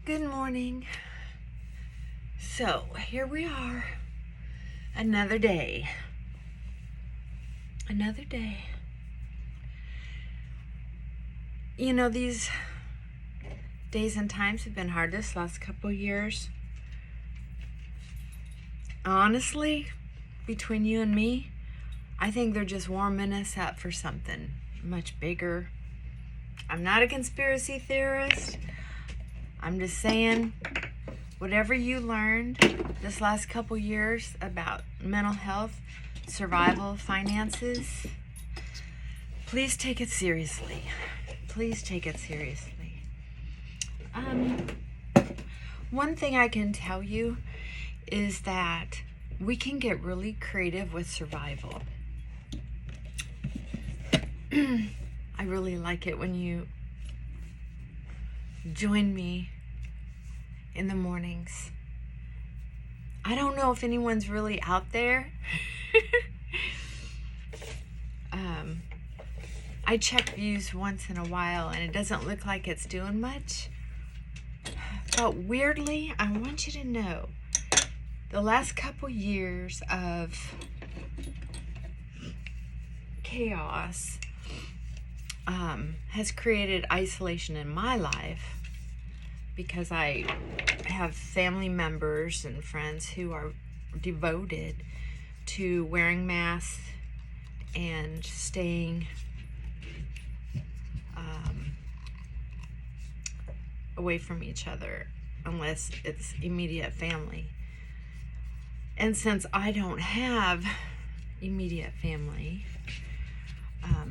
Good morning. So, here we are. Another day. Another day. You know, these days and times have been hard this last couple years. Honestly, between you and me, I think they're just warming us up for something much bigger. I'm not a conspiracy theorist. I'm just saying, whatever you learned this last couple years about mental health, survival, finances, please take it seriously. Please take it seriously. One thing I can tell you is that we can get really creative with survival. I really like it when you join me in the mornings. I don't know if anyone's really out there. I check views once in a while and it doesn't look like it's doing much. But weirdly, I want you to know, the last couple years of chaos has created isolation in my life because I have family members and friends who are devoted to wearing masks and staying away from each other unless it's immediate family. And since I don't have immediate family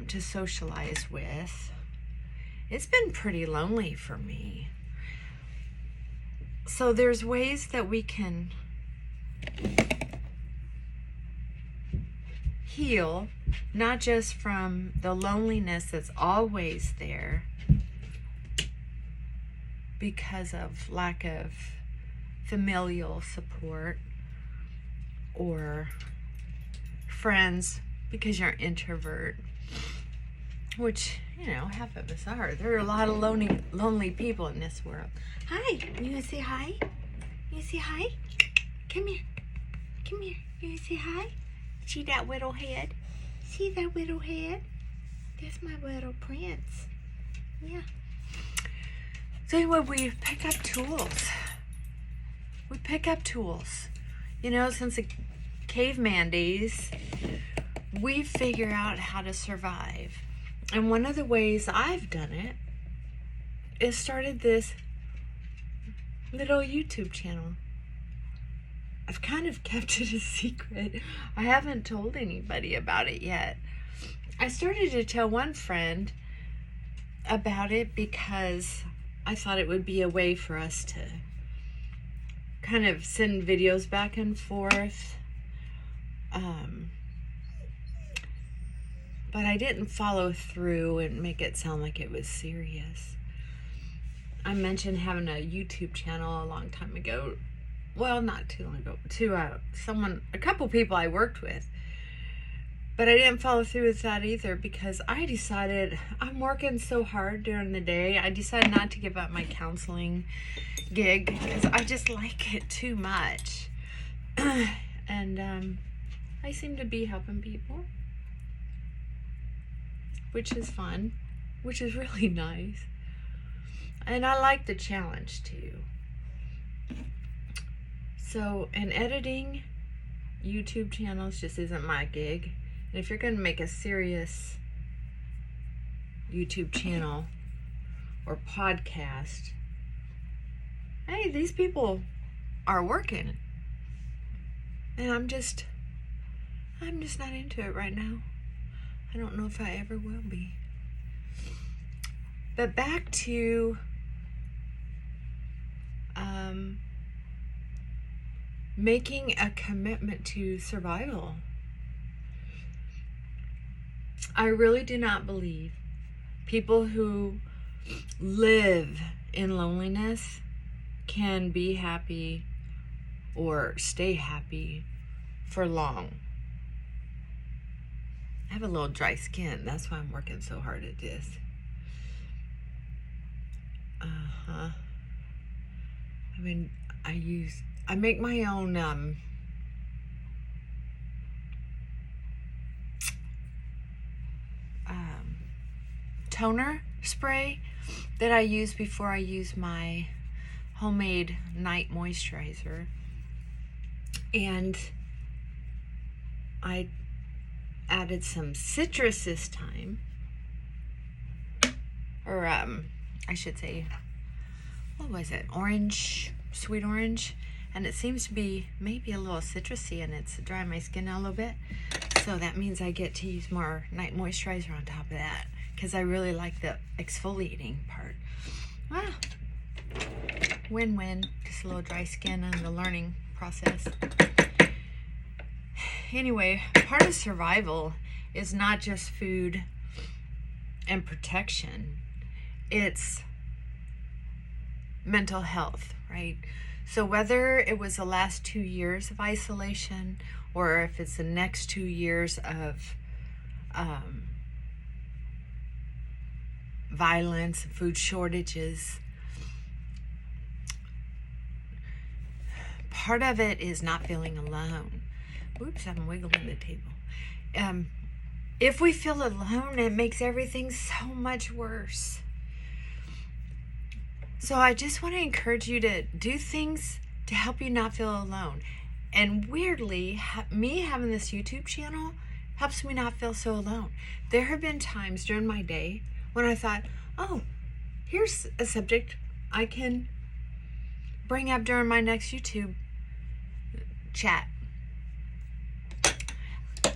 to socialize with, it's been pretty lonely for me. So there's ways that we can heal, not just from the loneliness that's always there because of lack of familial support or friends because you're an introvert, which, you know, half of us are. There are a lot of lonely people in this world. Hi, you wanna say hi? You wanna say hi? Come here. Come here. You wanna say hi? See that little head? See that little head? That's my little prince. Yeah. So anyway, we pick up tools. We pick up tools. You know, since the caveman days, we figure out how to survive. And one of the ways I've done it is started this little YouTube channel. I've kind of kept it a secret. I haven't told anybody about it yet. I started to tell one friend about it because I thought it would be a way for us to kind of send videos back and forth. But I didn't follow through and make it sound like it was serious. I mentioned having a YouTube channel a long time ago. Well, not too long ago, to a couple people I worked with. But I didn't follow through with that either because I decided I'm working so hard during the day. I decided not to give up my counseling gig because I just like it too much. And I seem to be helping people, which is fun, which is really nice. And I like the challenge too. So, and editing YouTube channels just isn't my gig. And if you're going to make a serious YouTube channel or podcast, hey, these people are working. And I'm just not into it right now. I don't know if I ever will be. But back to making a commitment to survival. I really do not believe people who live in loneliness can be happy or stay happy for long. I have a little dry skin. That's why I'm working so hard at this. I mean, I make my own toner spray that I use before I use my homemade night moisturizer. And I added some citrus this time. Or I should say, what was it? Orange, sweet orange. And it seems to be maybe a little citrusy, and it's drying my skin out a little bit. So that means I get to use more night moisturizer on top of that, because I really like the exfoliating part. Ah, win-win. Just a little dry skin and the learning process. Anyway, part of survival is not just food and protection. It's mental health, right? So whether it was the last 2 years of isolation, or if it's the next 2 years of violence, food shortages, part of it is not feeling alone. Oops, I'm wiggling the table. If we feel alone, it makes everything so much worse. So I just want to encourage you to do things to help you not feel alone. And weirdly, me having this YouTube channel helps me not feel so alone. There have been times during my day when I thought, oh, here's a subject I can bring up during my next YouTube chat.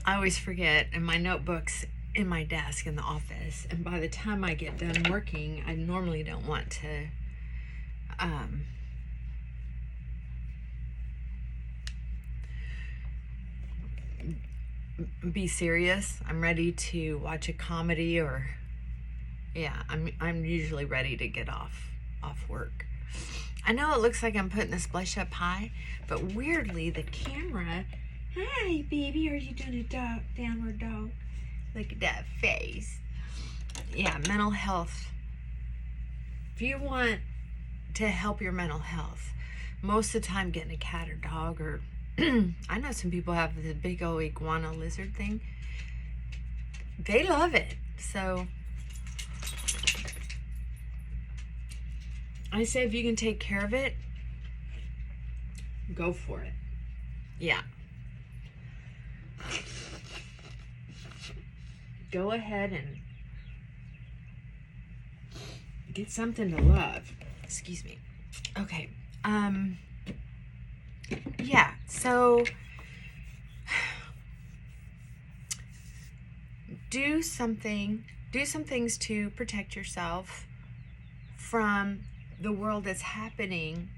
I always forget, and my notebook's in my desk in the office, and by the time I get done working, I normally don't want to be serious. I'm ready to watch a comedy, or I'm usually ready to get off work. I know it looks like I'm putting this blush up high, but weirdly the camera, hi baby, are you doing a downward dog? Look at that face. Yeah, mental health. If you want to help your mental health, most of the time getting a cat or dog, or I know some people have the big old iguana lizard thing. They love it. So I say if you can take care of it, go for it. Yeah. Go ahead and get something to love. Excuse me. Okay. Yeah, so do some things to protect yourself from the world that's happening